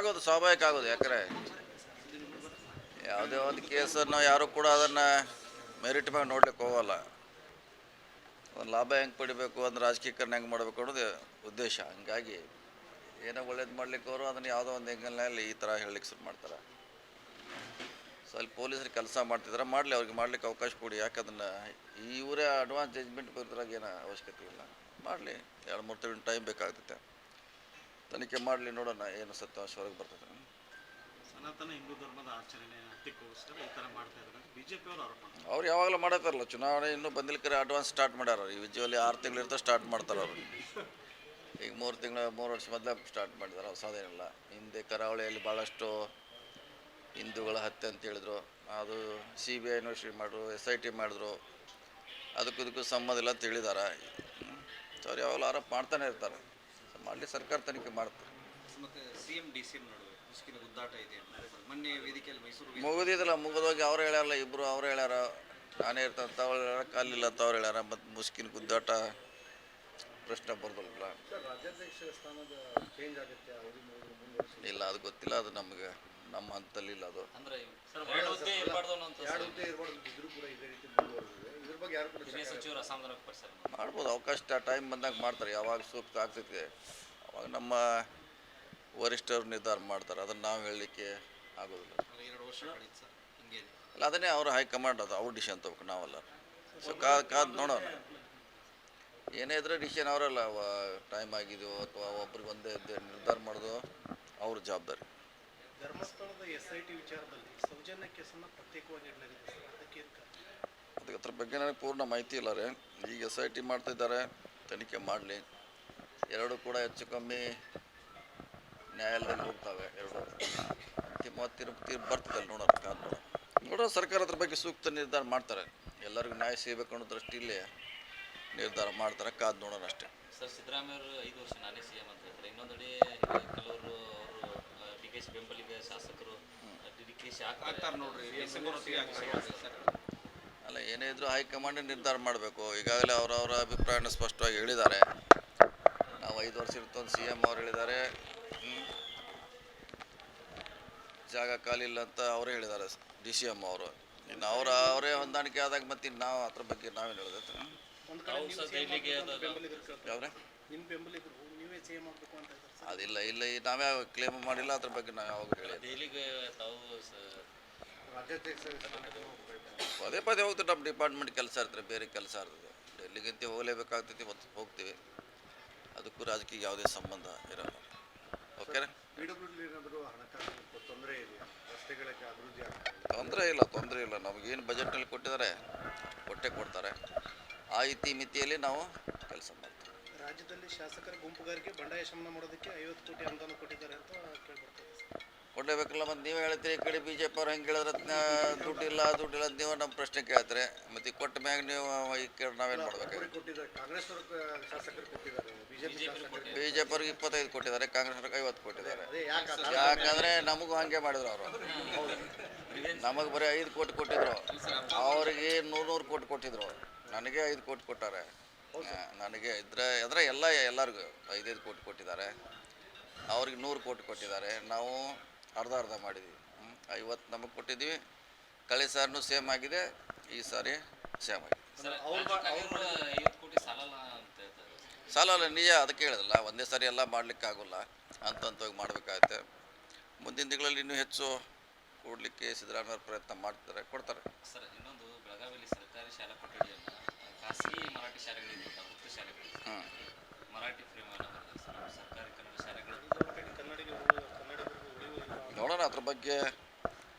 ಆಗೋದು ಸ್ವಾಭಾವಿಕ ಆಗೋದು. ಯಾಕಂದರೆ ಯಾವುದೇ ಒಂದು ಕೇಸನ್ನು ಯಾರು ಕೂಡ ಅದನ್ನು ಮೆರಿಟ್ ಮೇಲೆ ನೋಡ್ಲಿಕ್ಕೆ ಹೋಗಲ್ಲ. ಒಂದು ಲಾಭ ಹೆಂಗೆ ಪಡಿಬೇಕು, ಒಂದು ರಾಜಕೀಕರಣ ಹೆಂಗೆ ಮಾಡಬೇಕು ಅನ್ನೋದು ಉದ್ದೇಶ. ಹಂಗಾಗಿ ಏನೋ ಒಳ್ಳೇದು ಮಾಡ್ಲಿಕ್ಕೆ ಅವರು ಅದನ್ನು ಯಾವುದೋ ಒಂದು ಹೆಂಗಲ್ಲಿ ಈ ಥರ ಹೇಳಲಿಕ್ಕೆ ಶುರು ಮಾಡ್ತಾರೆ. ಸೊ ಅಲ್ಲಿ ಪೊಲೀಸರು ಕೆಲಸ ಮಾಡ್ತಿದ್ದಾರೆ, ಮಾಡಲಿ, ಅವ್ರಿಗೆ ಮಾಡ್ಲಿಕ್ಕೆ ಅವಕಾಶ ಕೊಡಿ. ಯಾಕಂದ್ರೆ ಇವರೇ ಅಡ್ವಾನ್ಸ್ ಜಜ್ಮೆಂಟ್ ಬರೋದ್ರಾಗ ಏನೋ ಅವಶ್ಯಕತೆ ಇಲ್ಲ. ಮಾಡಲಿ, 2-3 ತಿಂಗಳು ಟೈಮ್ ಬೇಕಾಗ್ತೈತೆ. ತನಿಖೆ ಮಾಡಲಿ, ನೋಡೋಣ ಏನು ಸತ್ಯಾಂಶ ಹೊರಗೆ ಬರ್ತದೆ. ಸನಾತನ ಹಿಂದೂ ಧರ್ಮದ ಆಚರಣೆ ಹತ್ತಿಕ್ಕೋಸ್ಕರ ಈ ಥರ ಮಾಡ್ತಾ ಇದ್ದಾರೆ ಬಿಜೆಪಿ ಅವರು ಆರೋಪ ಮಾಡ್ತಾರೆ. ಅವ್ರು ಯಾವಾಗಲೂ ಮಾಡತ್ತಾರಲ್ಲ, ಚುನಾವಣೆ ಇನ್ನೂ ಬಂದಿಲ್ಕರೆ ಅಡ್ವಾನ್ಸ್ ಸ್ಟಾರ್ಟ್ ಮಾಡ್ಯಾರ. ಈ ವಿಜುವಲಿ 6 ತಿಂಗಳು ಇರ್ತದೆ ಸ್ಟಾರ್ಟ್ ಮಾಡ್ತಾರೆ ಅವರು. ಈಗ 3 ವರ್ಷ ಮೊದಲೇ ಸ್ಟಾರ್ಟ್ ಮಾಡಿದ್ದಾರೆ. ಹೊಸದೇನಿಲ್ಲ. ಹಿಂದೆ ಕರಾವಳಿಯಲ್ಲಿ ಭಾಳಷ್ಟು ಹಿಂದೂಗಳ ಹತ್ಯೆ ಅಂತ ಹೇಳಿದ್ರು. ಅದು CBI ಇನ್ವೆಸ್ಟಿಗೇಟ್ ಮಾಡಿದ್ರು, SIT ಮಾಡಿದ್ರು. ಅದಕ್ಕೂ ಸಂಬಂಧ ಇಲ್ಲ ಅಂತ ಹೇಳಿದ್ದಾರೆ. ಅವ್ರು ಯಾವಾಗಲೂ ಆರೋಪ ಮಾಡ್ತಾನೆ ಇರ್ತಾರೆ. ಮಾಡಲಿ, ಸರ್ಕಾರ ತನಿಖೆ ಮಾಡ್ತಾರೆ. ಮತ್ತು CM DCM ನಡುವೆ ಮುಸ್ಕಿನ ಗುದ್ದಾಟ ಇದೆ. ಮೊನ್ನೆ ವೇದಿಕೆಯಲ್ಲಿ ಮೈಸೂರು ಮುಗಿದಿದ್ದಲ್ಲ, ಮುಗಿದೋಗಿ ಅವ್ರು ಹೇಳ್ಯಾರಲ್ಲ, ಇಬ್ಬರು ಅವ್ರು ಹೇಳ್ಯಾರ. ನಾನೇ ಇರ್ತಂತ ಅವ್ರು ಹೇಳ್ಯಾರ, ಕಾಲಿಲ್ಲ ಅಂತ ಅವ್ರು ಹೇಳ್ಯಾರ. ಮತ್ತು ಮುಸ್ಕಿನ ಗುದ್ದಾಟ ಪ್ರಶ್ನೆ ಬರ್ದಲ್ಲ. ಇಲ್ಲ, ಅದು ಗೊತ್ತಿಲ್ಲ. ಅದು ನಮಗೆ ನಮ್ಮ ಹಂತದಲ್ಲಿ ಇಲ್ಲ. ಅದು ಮಾಡ್ಬೋದು, ಅವಕಾಶ ಟೈಮ್ ಬಂದಾಗ ಮಾಡ್ತಾರೆ. ಯಾವಾಗ ಸೂಕ್ತ ಆಗ್ತೈತೆ ಅವಾಗ ನಮ್ಮ ವರಿಷ್ಠರು ನಿರ್ಧಾರ ಮಾಡ್ತಾರೆ. ಅದನ್ನು ನಾವು ಹೇಳಲಿಕ್ಕೆ ಆಗೋದಿಲ್ಲ. 2 ವರ್ಷ ಕಳೀತು ಸರ್, ಹಿಂಗೆ ಅಲ್ಲ, ಅದನ್ನೇ ಅವರು ಹೈಕಮಾಂಡ್, ಅದು ಅವ್ರ ಡಿಸಿಷನ್ ತಗೋಬೇಕು, ನಾವಲ್ಲ. ಸೊ ಕಾದು ನೋಡೋಣ. ಏನೇ ಇದ್ರೆ ಡಿಸಿಷನ್ ಅವರಲ್ಲ. ಟೈಮ್ ಆಗಿದೆಯೋ ಅಥವಾ ಒಬ್ರಿಗೆ ಒಂದೇ ನಿರ್ಧಾರ ಮಾಡೋದು ಅವ್ರ ಜವಾಬ್ದಾರಿ. ಧರ್ಮಸ್ಥಳದ SIT ವಿಚಾರದಲ್ಲಿ ಸೌಜನ್ಯ ಕೇಸನ್ನು ಪ್ರತ್ಯೇಕವಾಗಿ ಇಡಲಾಗಿದೆ. ಅದಕ್ಕೆ ಅದ್ರ ಬಗ್ಗೆ ನನಗೆ ಪೂರ್ಣ ಮಾಹಿತಿ ಇಲ್ಲ ರೀ. ಈಗ SIT ಮಾಡ್ತಿದ್ದಾರೆ, ತನಿಖೆ ಮಾಡಲಿ. 2 ಕೂಡ ಹೆಚ್ಚು ಕಮ್ಮಿ ನ್ಯಾಯಾಲಯದಲ್ಲಿ ಹೋಗ್ತವೆ. 2 ಅಂತಿಮ ತೀರ್ಪು ಬರ್ತದೆ. ನೋಡೋಣ, ಸರ್ಕಾರ ಅದ್ರ ಬಗ್ಗೆ ಸೂಕ್ತ ನಿರ್ಧಾರ ಮಾಡ್ತಾರೆ. ಎಲ್ಲರಿಗೂ ನ್ಯಾಯ ಸಿಗಬೇಕು ಅನ್ನೋ ದೃಷ್ಟಿಯಲ್ಲಿ ನಿರ್ಧಾರ ಮಾಡ್ತಾರೆ. ಕಾದು ನೋಡೋಣ ಅಷ್ಟೇ. ಸರ್, ಸಿದ್ದರಾಮಯ್ಯ ಅವರು 5 ವರ್ಷ ನಾನೇ CM ಅಂತ ಹೇಳ್ತಾರೆ. ಇನ್ನೊಂದೆಡೆ ಕೆಲವರು ಅವರು DKC ಬೆಂಬಲಿಗ ಶಾಸಕರು DKC ಆಗ್ತಾರೆ ನೋಡ್ರಿ. ಅಲ್ಲ, ಏನೇ ಇದ್ರೂ ಹೈಕಮಾಂಡ್ ನಿರ್ಧಾರ ಮಾಡಬೇಕು. ಈಗಾಗಲೇ ಅವರವರ ಅಭಿಪ್ರಾಯನ ಸ್ಪಷ್ಟವಾಗಿ ಹೇಳಿದ್ದಾರೆ. ನಾವು 5 ವರ್ಷ ಇರ್ತಂದು CM ಅವ್ರು ಹೇಳಿದ್ದಾರೆ. ಜಾಗ ಖಾಲಿ ಇಲ್ಲ ಅಂತ ಅವರೇ ಹೇಳಿದ್ದಾರೆ, DCM ಅವರು. ಇನ್ನು ಅವರೇ ಹೊಂದಾಣಿಕೆ ಆದಾಗ ಮತ್ತೆ ನಾವು ಅದ್ರ ಬಗ್ಗೆ ನಾವೇನು ಹೇಳಿದೆ. ಅದಿಲ್ಲ, ಇಲ್ಲ, ನಾವೇ ಕ್ಲೇಮ್ ಮಾಡಿಲ್ಲ. ಅದ್ರ ಬಗ್ಗೆ ನಾವು ಯಾವಾಗ ಹೇಳಿದ್ವಿ. ಪದೇ ಹೋಗ್ತೀವಿ. ನಮ್ಮ ಡಿಪಾರ್ಟ್ಮೆಂಟ್ ಕೆಲಸ ಇರ್ತದೆ, ಬೇರೆ ಕೆಲಸ ಇರ್ತದೆ. ಡೆಲ್ಲಿಗಂತ ಹೋಗಲೇಬೇಕಾಗ್ತೈತಿ, ಮತ್ತು ಹೋಗ್ತೀವಿ. ಅದಕ್ಕೂ ರಾಜಕೀಯ ಯಾವುದೇ ಸಂಬಂಧ ಇರೋಲ್ಲ. ಓಕೆನಾ? ತೊಂದರೆ ಇಲ್ಲ. ನಮಗೇನು ಬಜೆಟ್ನಲ್ಲಿ ಕೊಟ್ಟಿದ್ದಾರೆ ಕೊಡ್ತಾರೆ. ಆ ಮಿತಿಯಲ್ಲಿ ನಾವು ಕೆಲಸ ಮಾಡ್ತೀವಿ. ರಾಜ್ಯದಲ್ಲಿ ಶಾಸಕರ ಗುಂಪುಗಾರಿಕೆ ಬಂಡಾಯ ಶಮನ ಮಾಡೋದಕ್ಕೆ 50 ಕೋಟಿ ಅನುದಾನ ಕೊಟ್ಟಿದ್ದಾರೆ ಅಂತ ಕೇಳ್ಬರ್ತದೆ. ಕೊಡಲೇಬೇಕಲ್ಲ. ಮತ್ತು ನೀವು ಹೇಳ್ತೀರಿ, ಈ ಕಡೆ BJP ಅವ್ರು ಹೆಂಗೆ ಹೇಳಿದ್ರೆ ದುಡ್ಡಿಲ್ಲ ಅಂತ ನೀವು ನಮ್ಮ ಪ್ರಶ್ನೆ ಕೇಳ್ತಾರೆ. ಮತ್ತು ಕೊಟ್ಟ ಮ್ಯಾಗ ನೀವು ಈ ಕಡೆ ನಾವೇನು ಮಾಡ್ಬೇಕು? BJP ಅವ್ರಿಗೆ 25 ಕೊಟ್ಟಿದ್ದಾರೆ, ಕಾಂಗ್ರೆಸ್ ಅವ್ರಿಗೆ 50 ಕೊಟ್ಟಿದ್ದಾರೆ. ಯಾಕಂದರೆ ನಮಗೂ ಹಾಗೆ ಮಾಡಿದ್ರು ಅವರು. ನಮಗೆ ಬರೀ 5 ಕೋಟಿ ಕೊಟ್ಟಿದ್ರು, ಅವ್ರಿಗೆ 100 ಕೋಟಿ ಕೊಟ್ಟಿದ್ರು. ನನಗೆ 5 ಕೋಟಿ ಕೊಟ್ಟಾರೆ. ನನಗೆ ಇದ್ರೆ ಎಲ್ಲರಿಗೂ 5 ಕೋಟಿ ಕೊಟ್ಟಿದ್ದಾರೆ. ಅವ್ರಿಗೆ 100 ಕೋಟಿ ಕೊಟ್ಟಿದ್ದಾರೆ. ನಾವು ಅರ್ಧ ಮಾಡಿದ್ವಿ. 50 ನಮಗೆ ಕೊಟ್ಟಿದ್ವಿ. ಕಳೆದ ಸಾರಿನೂ ಸೇಮ್ ಆಗಿದೆ, ಈ ಸಾರಿ ಸೇಮ್ ಆಗಿದೆ. ಸಾಲಲ್ಲ, ನಿಜ. ಅದಕ್ಕೆ ಹೇಳಿದಲ್ಲ, ಒಂದೇ ಸಾರಿ ಎಲ್ಲ ಮಾಡಲಿಕ್ಕೆ ಆಗೋಲ್ಲ. ಹಂತವಾಗಿ ಮಾಡಬೇಕಾಗುತ್ತೆ. ಮುಂದಿನ ದಿನಗಳಲ್ಲಿ ಇನ್ನೂ ಹೆಚ್ಚು ಕೊಡಲಿಕ್ಕೆ ಸಿದ್ದರಾಮಯ್ಯ ಪ್ರಯತ್ನ ಮಾಡ್ತಾರೆ, ಕೊಡ್ತಾರೆ. ಸರ್, ಇನ್ನೊಂದು ಬೆಳಗಾವಿಯಲ್ಲಿ ಸರ್ಕಾರಿ ಶಾಲಾ ಕೊಠಡಿಯನ್ನು ಖಾಸಗಿ ಮರಾಠಿ ಶಾಲೆಗಳಿಗೆ ವೃತ್ತಿ ಶಾಲೆಗಳಿಗೆ ಮರಾಠಿ ಸರ್ಕಾರಿ ಕನ್ನಡ ಶಾಲೆಗಳು ನೋಡೋಣ. ಅದ್ರ ಬಗ್ಗೆ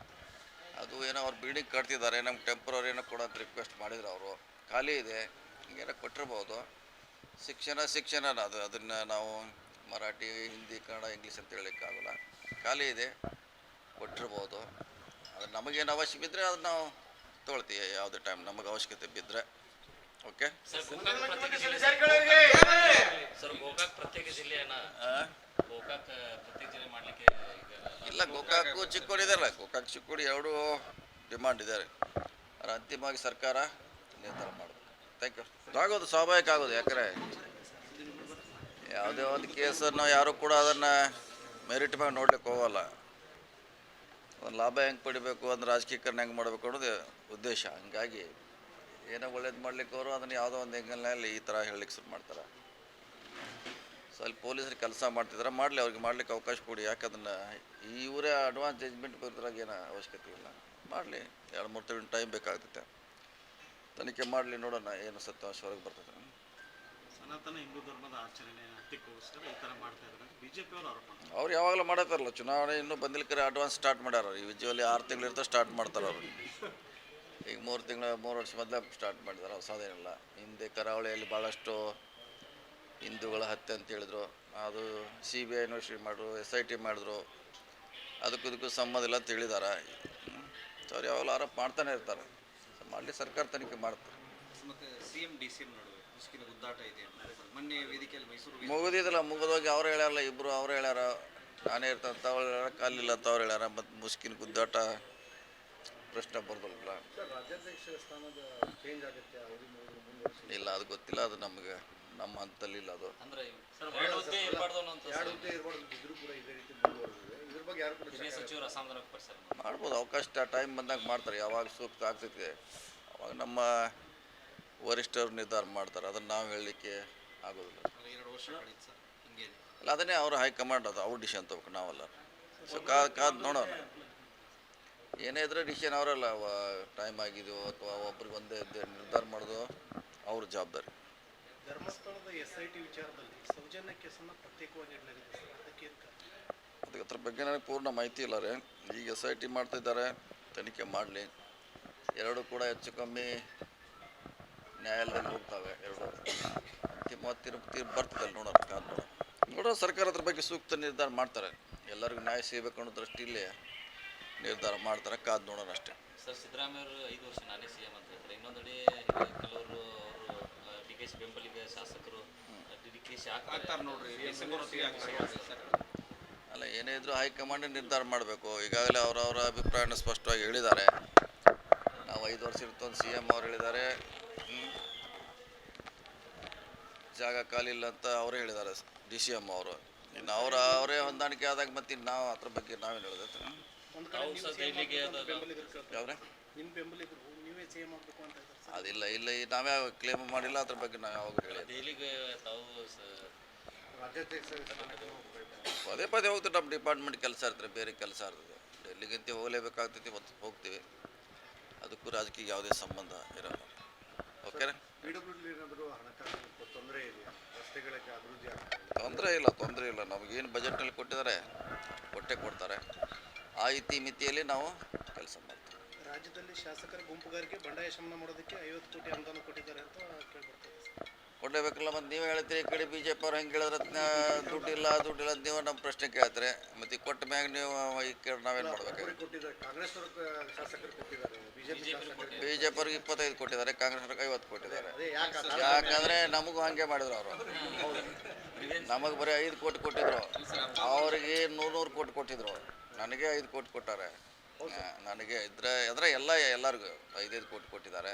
ಅದು ಏನೋ ಅವ್ರು ಬಿಲ್ಡಿಂಗ್ ಕಟ್ತಿದ್ದಾರೆ, ನಮ್ಗೆ ಟೆಂಪ್ರರಿ ಏನೋ ಕೊಡೋಂತ ರಿಕ್ವೆಸ್ಟ್ ಮಾಡಿದ್ರು ಅವರು. ಖಾಲಿ ಇದೆ, ಹಿಂಗೇನೋ ಕೊಟ್ಟಿರ್ಬೋದು. ಶಿಕ್ಷಣ ಅದನ್ನು ನಾವು ಮರಾಠಿ, ಹಿಂದಿ, ಕನ್ನಡ, ಇಂಗ್ಲೀಷ್ ಅಂತ ಹೇಳಲಿಕ್ಕಾಗಲ್ಲ. ಖಾಲಿ ಇದೆ, ಕೊಟ್ಟಿರ್ಬೋದು. ಅದು ನಮಗೇನು ಅವಶ್ಯಕ ಇದ್ದರೆ ಅದನ್ನು ನಾವು ತೊಗೊಳ್ತೀವಿ. ಯಾವುದೇ ಟೈಮ್ ನಮಗೆ ಅವಶ್ಯಕತೆ ಬಿದ್ದರೆ. ಓಕೆ ಸರ್, ಗೋಕಾಕ್ ಪ್ರತ್ಯೇಕ ಜಿಲ್ಲೆಯನ್ನು ಮಾಡಲಿಕ್ಕೆ ಇಲ್ಲ. ಗೋಕಾಕು, ಚಿಕ್ಕೋಡಿ ಇದೆಯಲ್ಲ, ಗೋಕಾಕ್, ಚಿಕ್ಕೋಡಿ 2 ಡಿಮಾಂಡ್ ಇದ್ದಾರೆ. ಅದು ಅಂತಿಮವಾಗಿ ಸರ್ಕಾರ ನಿರ್ಧಾರ ಮಾಡಬೇಕು. Thank you. ಆಗೋದು ಸ್ವಾಭಾವಿಕ ಆಗೋದು. ಯಾಕಂದರೆ ಯಾವುದೇ ಒಂದು ಕೇಸನ್ನು ಯಾರು ಕೂಡ ಅದನ್ನು ಮೆರಿಟ್ ಮ್ಯಾಗ ನೋಡ್ಲಿಕ್ಕೆ ಹೋಗಲ್ಲ. ಒಂದು ಲಾಭ ಹೆಂಗೆ ಪಡಿಬೇಕು ಅಂದ್ರೆ ರಾಜಕೀಕರಣ ಹೆಂಗೆ ಮಾಡಬೇಕು ಅನ್ನೋದು ಉದ್ದೇಶ. ಹಂಗಾಗಿ ಏನೋ ಒಳ್ಳೇದು ಮಾಡ್ಲಿಕ್ಕೆ ಅವರು ಅದನ್ನು ಯಾವುದೋ ಒಂದು ಹೆಂಗಲ್ಲಿ ಈ ಥರ ಹೇಳಲಿಕ್ಕೆ ಶುರು ಮಾಡ್ತಾರೆ. ಸೊ ಅಲ್ಲಿ ಪೊಲೀಸರು ಕೆಲಸ ಮಾಡ್ತಿದ್ದಾರೆ, ಮಾಡಲಿ, ಅವ್ರಿಗೆ ಮಾಡ್ಲಿಕ್ಕೆ ಅವಕಾಶ ಕೊಡಿ. ಯಾಕೆ ಅದನ್ನು ಇವರೇ ಅಡ್ವಾನ್ಸ್ ಜಜ್ಮೆಂಟ್ ಬರೋದ್ರಾಗ ಏನೋ ಅವಶ್ಯಕತೆ ಇಲ್ಲ. ಮಾಡಲಿ, 2-3 ತಿಂಗಳು ಟೈಮ್ ಬೇಕಾಗ್ತೈತೆ, ತನಿಖೆ ಮಾಡಲಿ, ನೋಡೋಣ ಏನು ಸತ್ಯಾಂಶ ಹೊರಗೆ ಬರ್ತದೆ. ಸನಾತನ ಹಿಂದೂ ಧರ್ಮದ ಆಚರಣೆ ಹತ್ತಿಕ್ಕೋಸ್ಕರ ಈ ಥರ ಮಾಡ್ತಾ ಇದ್ದಾರೆ ಅಂತ ಬಿಜೆಪಿ ಅವರು ಆರೋಪ ಮಾಡ್ತಾರೆ. ಅವ್ರು ಯಾವಾಗಲೂ ಮಾಡತ್ತಾರಲ್ಲ, ಚುನಾವಣೆ ಇನ್ನೂ ಬಂದಿಲ್ಕರೆ ಅಡ್ವಾನ್ಸ್ ಸ್ಟಾರ್ಟ್ ಮಾಡ್ಯಾರ. ಈ ವಿಜುವಲಿ 6 ತಿಂಗಳಿರ್ತಾ ಸ್ಟಾರ್ಟ್ ಮಾಡ್ತಾರೆ ಅವರು. ಈಗ 3 ವರ್ಷ ಮೊದಲೇ ಸ್ಟಾರ್ಟ್ ಮಾಡಿದ್ದಾರೆ, ಹೊಸದೇನಿಲ್ಲ. ಹಿಂದೆ ಕರಾವಳಿಯಲ್ಲಿ ಭಾಳಷ್ಟು ಹಿಂದೂಗಳ ಹತ್ಯೆ ಅಂತ ಹೇಳಿದ್ರು, ಅದು CBI ಇನ್ವೆಸ್ಟಿಗೇಟ್ ಮಾಡಿದ್ರು, SIT ಮಾಡಿದ್ರು, ಅದಕ್ಕೂ ಸಂಬಂಧ ಇಲ್ಲ ಅಂತ ಹೇಳಿದ್ದಾರೆ. ಸೊ ಅವ್ರು ಯಾವಾಗಲೂ ಆರೋಪ ಮಾಡ್ತಾನೆ ಇರ್ತಾರೆ. ಸೊ ಮಾಡಲಿ, ಸರ್ಕಾರ ತನಿಖೆ ಮಾಡ್ತಾರೆ. ಮತ್ತು CM DCM ನಡುವೆ ಮುಸುಕಿನ ಗುದ್ದಾಟ ಇದೆ ಅಂತ ಮೊನ್ನೆ ವೇದಿಕೆಯಲ್ಲಿ ಮೈಸೂರು ಮುಗಿದಿದ್ದಲ್ಲ, ಮುಗಿದೋಗಿ ಅವ್ರು ಹೇಳ್ಯಾರಲ್ಲ, ಇಬ್ಬರು ಅವ್ರು ಹೇಳ್ಯಾರ, ನಾನೇ ಇರ್ತಂತ ಅವ್ರು ಹೇಳ್ಯಾರ, ಕಾಲಿಲ್ಲ ಅಂತ ಅವ್ರು ಹೇಳ್ಯಾರ. ಮತ್ತು ಮುಸುಕಿನ ಗುದ್ದಾಟ ಪ್ರಶ್ನೆ ಬರ್ದಲ್ಲ. ಇಲ್ಲ, ಅದು ಗೊತ್ತಿಲ್ಲ, ಅದು ನಮಗೆ ನಮ್ಮ ಹಂತದಲ್ಲಿ ಇಲ್ಲ. ಅದು ಅಂದ್ರೆ ಎರಡು ಹುದ್ದೆ ಇರಬಾರ್ದು ಅನ್ನೋಂಥ ಹಿರಿಯ ಸಚಿವರು ಅಸಮಾಧಾನ ವ್ಯಕ್ತಪಡಿಸ್ತಾರೆ. ಮಾಡ್ಬೋದು, ಅವಕಾಶ ಟೈಮ್ ಬಂದಾಗ ಮಾಡ್ತಾರೆ. ಯಾವಾಗ ಸೂಕ್ತ ಆಗ್ತೈತೆ ಅವಾಗ ನಮ್ಮ ವರಿಷ್ಠರು ನಿರ್ಧಾರ ಮಾಡ್ತಾರೆ. ಅದನ್ನು ನಾವು ಹೇಳಲಿಕ್ಕೆ ಆಗೋದಿಲ್ಲ. 2 ವರ್ಷ ಕಳೀತು ಸರ್, ಹಿಂಗೆ ಅಲ್ಲ, ಅದನ್ನೇ ಅವರು ಹೈಕಮಾಂಡ್, ಅದು ಅವ್ರ ಡಿಸಿಷನ್ ತಗೋಬೇಕು, ನಾವಲ್ಲ. ಸೊ ಕಾದು ನೋಡೋಣ. ಏನೇ ಇದ್ರೆ ಡಿಸಿಷನ್ ಅವರಲ್ಲ. ಟೈಮ್ ಆಗಿದೆಯೋ ಅಥವಾ ಒಬ್ರಿಗೆ ಒಂದೇ ನಿರ್ಧಾರ ಮಾಡೋದು ಅವ್ರ ಜವಾಬ್ದಾರಿ. ಧರ್ಮಸ್ಥಳದ SIT ವಿಚಾರದಲ್ಲಿ ಸೌಜನ್ಯ ಕೇಸನ್ನು ಪ್ರತ್ಯೇಕವಾಗಿ ಇಡಲಾಗಿದೆ ಸರ್, ಅದಕ್ಕೆ ಅದಕ್ಕೆ ಅದ್ರ ಬಗ್ಗೆ ನನಗೆ ಪೂರ್ಣ ಮಾಹಿತಿ ಇಲ್ಲ ರೀ. ಈಗ SIT ಮಾಡ್ತಿದ್ದಾರೆ, ತನಿಖೆ ಮಾಡಲಿ. ಎರಡೂ ಕೂಡ ಹೆಚ್ಚು ಕಮ್ಮಿ ನ್ಯಾಯಾಲಯದಲ್ಲಿ ಹೋಗ್ತವೆ. ಎರಡು ಅಂತಿಮ ತೀರ್ಪು ಬರ್ತದಲ್ಲ, ನೋಡೋಣ. ಸರ್ಕಾರ ಅದ್ರ ಬಗ್ಗೆ ಸೂಕ್ತ ನಿರ್ಧಾರ ಮಾಡ್ತಾರೆ. ಎಲ್ಲರಿಗೂ ನ್ಯಾಯ ಸಿಗಬೇಕು ಅನ್ನೋ ದೃಷ್ಟಿಯಲ್ಲಿ ನಿರ್ಧಾರ ಮಾಡ್ತಾರೆ. ಕಾದು ನೋಡೋಣ ಅಷ್ಟೇ. ಸರ್, ಸಿದ್ದರಾಮಯ್ಯ ಅವರು 5 ವರ್ಷ ನಾನೇ CM ಅಂತ ಹೇಳ್ತಾರೆ. ಇನ್ನೊಂದೆಡೆ ಕೆಲವರು ಅವರು DKಶಿ ಬೆಂಬಲಿಗ ಶಾಸಕರು DKಶಿ ಆಗ್ತಾರೆ ನೋಡ್ರಿ, ಡಿಸೆಂಬರ್ ಹೊತ್ತಿಗೆ ಆಗ್ತಾರೆ ಸರ್. ಅಲ್ಲ, ಏನೇ ಇದ್ರೂ ಹೈಕಮಾಂಡ್ ನಿರ್ಧಾರ ಮಾಡಬೇಕು. ಈಗಾಗಲೇ ಅವರವರ ಅಭಿಪ್ರಾಯನ ಸ್ಪಷ್ಟವಾಗಿ ಹೇಳಿದ್ದಾರೆ. ನಾವು 5 ವರ್ಷ ಇರ್ತಂದು CM ಅವ್ರು ಹೇಳಿದ್ದಾರೆ. ಜಾಗ ಖಾಲಿ ಇಲ್ಲ ಅಂತ ಅವರೇ ಹೇಳಿದ್ದಾರೆ, DCM ಅವರು. ಇನ್ನು ಅವರೇ ಹೊಂದಾಣಿಕೆ ಆದಾಗ ಮತ್ತೆ ನಾವು ಅದ್ರ ಬಗ್ಗೆ ನಾವೇನು ಹೇಳಿದೆ. ಯಾವ್ರೆ ನಿಮ್ಮ ಬೆಂಬಲಿಗರು ನೀವೇ CM ಆಗಬೇಕು ಅಂತ ಇದ್ದಾರೆ ಸರ್. ಅದಿಲ್ಲ, ಇಲ್ಲ, ನಾವೇ ಕ್ಲೇಮ್ ಮಾಡಿಲ್ಲ. ಅದ್ರ ಬಗ್ಗೆ ನಾವು ಯಾವಾಗ ಹೇಳಿದ್ವಿ. ದೆಹಲಿಗೆ ತಾವು ಪದೇ ಪದೇ ಹೋಗ್ತೀವಿ. ನಮ್ಮ ಡಿಪಾರ್ಟ್ಮೆಂಟ್ ಕೆಲಸ ಇರ್ತಾರೆ, ಬೇರೆ ಕೆಲಸ ಇರ್ತದೆ. ಡೆಲ್ಲಿಗಂತ ಹೋಗಲೇಬೇಕಾಗ್ತೈತಿ, ಮತ್ತು ಹೋಗ್ತೀವಿ. ಅದಕ್ಕೂ ರಾಜಕೀಯ ಯಾವುದೇ ಸಂಬಂಧ ಇರೋಲ್ಲ. ಓಕೆನಾ? ಏನಾದರೂ ಹಣಕಾಸು ತೊಂದರೆ ಇದೆಯಾ? ರಸ್ತೆಗಳಿಗೆ ಅಭಿವೃದ್ಧಿ ಆಗ್ತದೆ? ತೊಂದರೆ ಇಲ್ಲ. ನಮಗೇನು ಬಜೆಟ್ನಲ್ಲಿ ಕೊಟ್ಟಿದ್ದಾರೆ ಕೊಡ್ತಾರೆ. ಆ ಮಿತಿಯಲ್ಲಿ ನಾವು ಕೆಲಸ ಮಾಡ್ತೀವಿ. ರಾಜ್ಯದಲ್ಲಿ ಶಾಸಕರ ಗುಂಪುಗಾರಿಕೆ ಬಂಡಾಯ ಶಮನ ಮಾಡೋದಕ್ಕೆ 50 ಕೋಟಿ ಅನುದಾನ ಕೊಟ್ಟಿದ್ದಾರೆ ಅಂತ ಕೇಳ್ಬರ್ತದೆ. ಕೊಡಲೇಬೇಕಲ್ಲ. ಮತ್ತು ನೀವು ಹೇಳ್ತೀರಿ, ಈ ಕಡೆ BJP ಅವ್ರು ಹೆಂಗೆ ಹೇಳಿದ್ರೆ ದುಡ್ಡಿಲ್ಲ ಅಂತ ನೀವು ನಮ್ಮ ಪ್ರಶ್ನೆ ಕೇಳ್ತಾರೆ. ಮತ್ತು ಕೊಟ್ಟ ಮ್ಯಾಗ ನೀವು ಈ ಕಡೆ ನಾವೇನು ಮಾಡ್ಬೇಕು? ಕಾಂಗ್ರೆಸ್ ಶಾಸಕರು ಕೊಟ್ಟಿದ್ದಾರೆ, BJP ಅವ್ರಿಗೆ 25 ಕೊಟ್ಟಿದ್ದಾರೆ, ಕಾಂಗ್ರೆಸ್ ಅವ್ರಿಗೆ 50 ಕೊಟ್ಟಿದ್ದಾರೆ. ಯಾಕಂದರೆ ನಮಗೂ ಹಾಗೆ ಮಾಡಿದ್ರು ಅವರು. ನಮಗೆ ಬರೀ 5 ಕೋಟಿ ಕೊಟ್ಟಿದ್ರು, ಅವರಿಗೆ 100 ಕೋಟಿ ಕೊಟ್ಟಿದ್ರು. ನನಗೆ 5 ಕೋಟಿ ಕೊಟ್ಟಾರೆ. ನನಗೆ ಇದ್ರೆ ಎಲ್ಲರಿಗೂ 5 ಕೋಟಿ ಕೊಟ್ಟಿದ್ದಾರೆ.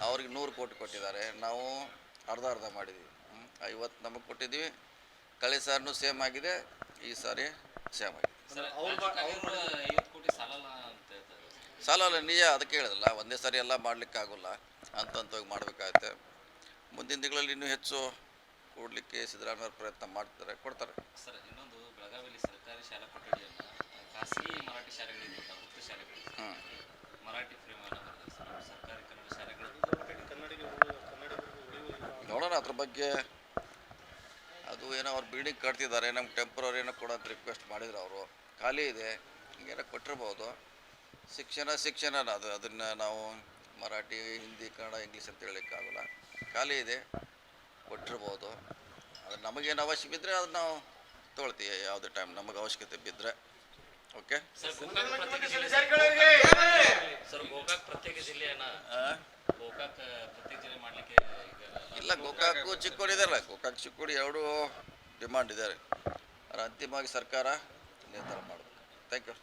ಅವ್ರಿಗೆ 100 ಕೋಟಿ ಕೊಟ್ಟಿದ್ದಾರೆ. ನಾವು ಅರ್ಧ ಮಾಡಿದ್ವಿ. 50 ನಮಗೆ ಕೊಟ್ಟಿದ್ವಿ. ಕಳೆ ಸಾರಿನೂ ಸೇಮ್ ಆಗಿದೆ, ಈ ಸಾರಿ ಸೇಮ್ ಆಗಿದೆ. ಸಾಲಲ್ಲ, ನಿಜ. ಅದಕ್ಕೆ ಹೇಳಿದಲ್ಲ, ಒಂದೇ ಸಾರಿ ಎಲ್ಲ ಮಾಡಲಿಕ್ಕೆ ಆಗೋಲ್ಲ, ಹಂತವಾಗಿ ಮಾಡಬೇಕಾಗತ್ತೆ. ಮುಂದಿನ ದಿನಗಳಲ್ಲಿ ಇನ್ನೂ ಹೆಚ್ಚು ಕೊಡಲಿಕ್ಕೆ ಸಿದ್ದರಾಮಯ್ಯ ಪ್ರಯತ್ನ ಮಾಡ್ತಾರೆ, ಕೊಡ್ತಾರೆ. ಸರ್, ಇನ್ನೊಂದು ಬೆಳಗಾವಿಯಲ್ಲಿ ಸರ್ಕಾರಿ ಶಾಲಾ ಕೊಠಡಿಯನ್ನು ಖಾಸಗಿ ಮರಾಠಿ ಶಾಲೆಗಳಿಂದ ವೃತ್ತಿ ಶಾಲೆಗಳು ಮರಾಠಿ ಫ್ರೇಮನ್ನು ಬರ್ತದೆ ಸರ್. ಸರ್ಕಾರಿ ಕನ್ನಡ ಶಾಲೆಗಳು ನೋಡೋಣ ಅದ್ರ ಬಗ್ಗೆ. ಅದು ಏನೋ ಅವ್ರು ಬಿಲ್ಡಿಂಗ್ ಕಟ್ತಿದ್ದಾರೆ, ನಮ್ಗೆ ಟೆಂಪ್ರರಿ ಏನೋ ಕೊಡೋಂತ ರಿಕ್ವೆಸ್ಟ್ ಮಾಡಿದ್ರು ಅವರು. ಖಾಲಿ ಇದೆ, ಹಿಂಗೇನೋ ಕೊಟ್ಟಿರ್ಬೋದು. ಶಿಕ್ಷಣ ಅದನ್ನು ನಾವು ಮರಾಠಿ, ಹಿಂದಿ, ಕನ್ನಡ, ಇಂಗ್ಲೀಷ್ ಅಂತ ಹೇಳಲಿಕ್ಕಾಗಲ್ಲ. ಖಾಲಿ ಇದೆ, ಕೊಟ್ಟಿರ್ಬೋದು. ಅದು ನಮಗೇನು ಅವಶ್ಯ ಬಿದ್ದರೆ ಅದನ್ನು ನಾವು ತೊಗೊಳ್ತೀವಿ. ಯಾವುದೇ ಟೈಮ್ ನಮಗೆ ಅವಶ್ಯಕತೆ ಬಿದ್ದರೆ. ಓಕೆ ಸರ್, ಗೋಕಾಕ್ ಪ್ರತ್ಯೇಕ ಜಿಲ್ಲೆಯನ್ನು ಪ್ರತ್ಯೇಕ ಜಿಲ್ಲೆ ಮಾಡಲಿಕ್ಕೆ ಇಲ್ಲ, ಗೋಕಾಕು ಚಿಕ್ಕೋಡಿ ಇದೆಯಲ್ಲ, ಗೋಕಾಕ್ ಚಿಕ್ಕೋಡಿ ಎರಡೂ ಡಿಮಾಂಡ್ ಇದೆ. ಅಂತಿಮವಾಗಿ ಸರ್ಕಾರ ನಿರ್ಧಾರ ಮಾಡಬೇಕು. Thank you.